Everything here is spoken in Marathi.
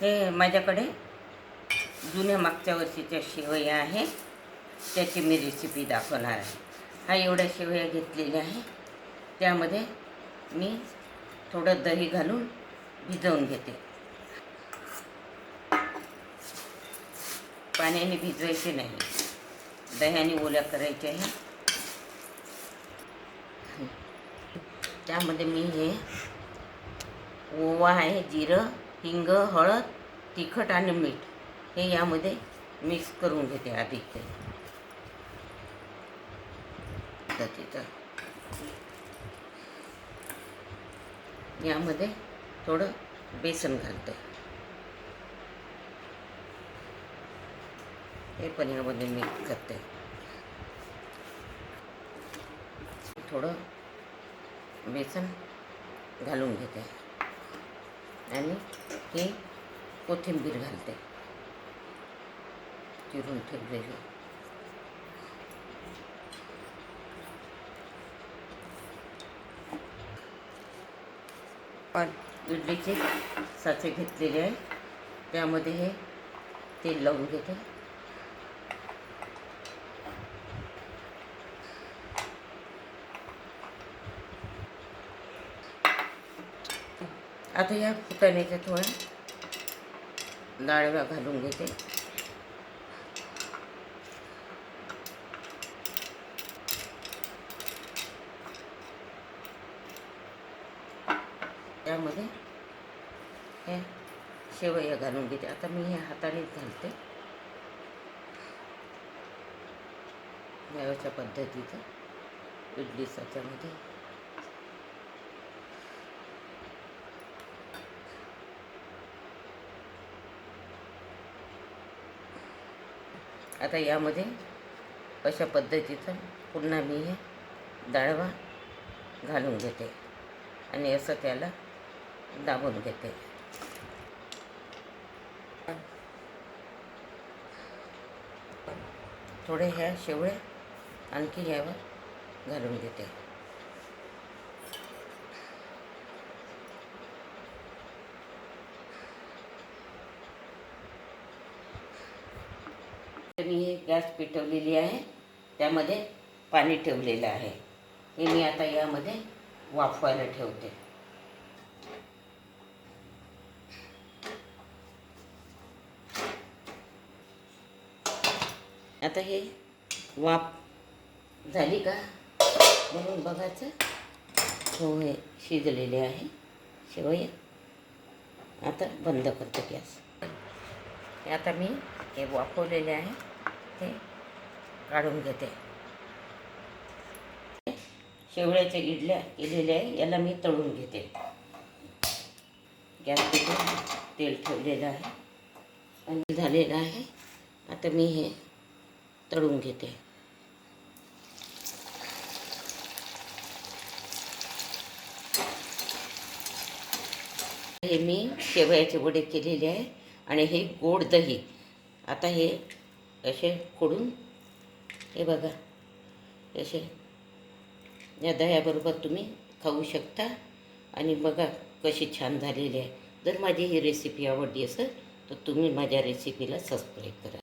हे माझ्याकडे जुन्या मागच्या वर्षीच्या शेवया आहे, त्याची मी रेसिपी दाखवणार आहे. हा एवढ्या शेवया घेतलेल्या आहे. त्यामध्ये मी थोडं दही घालून भिजवून घेते. पाण्याने भिजवायचे नाही, दह्याने ओल्या करायचे आहे. त्यामध्ये मी हे ओवा आहे, जिरं, हिंग, हळद, तिखट आणि मीठ हे यामध्ये मिक्स करून घेते आधी. यामध्ये थोडं बेसन घालते. हे पण यामध्ये मिक्स करते. थोडं बेसन घालून घेते आणि हे कोथिंबीर घालते चिरून ठेवलेली. इडलीचे साचे घेतलेले आहे, त्यामध्ये हे तेल लावून घेते. आता या फुटाण्याच्या थोड्या डाळव्या घालून घेते. त्यामध्ये हे शेवया घालून घेते. आता मी हे हातानेच घालते. याच्या पद्धतीचं इडली साच्यामध्ये आता यामध्ये अशा पद्धतीचं पुन्हा मी हे डाळवा घालून घेते आणि असं त्याला दाबून घेते. थोडे ह्या शेवळे आणखी यावर घालून घेते. मी हे गॅस पेटवलेली आहे, त्यामध्ये पाणी ठेवलेलं आहे. हे मी आता यामध्ये वाफवायला ठेवते. आता हे वाफ झाली का म्हणून बघायचं. हो, हे शिजलेले आहे शेवया. आता बंद करते गॅस. आता मी हे वाफवलेले आहे ते काढून घेते. शेवळ्याच्या इडल्या केलेल्या आहे, याला मी तळून घेते. गॅस पेटवून तेल ठेवलेलं आहे आणि झालेलं आहे. आता मी हे तळून घेते. हे मी शेवयाचे वडे केलेले आहे आणि हे गोड दही. आता हे असे फोडून हे बघा, असे या दह्याबरोबर तुम्ही खाऊ शकता. आणि बघा कशी छान झालेली आहे. जर माझी ही रेसिपी आवडली असेल तर तुम्ही माझ्या रेसिपीला सबस्क्राईब करा.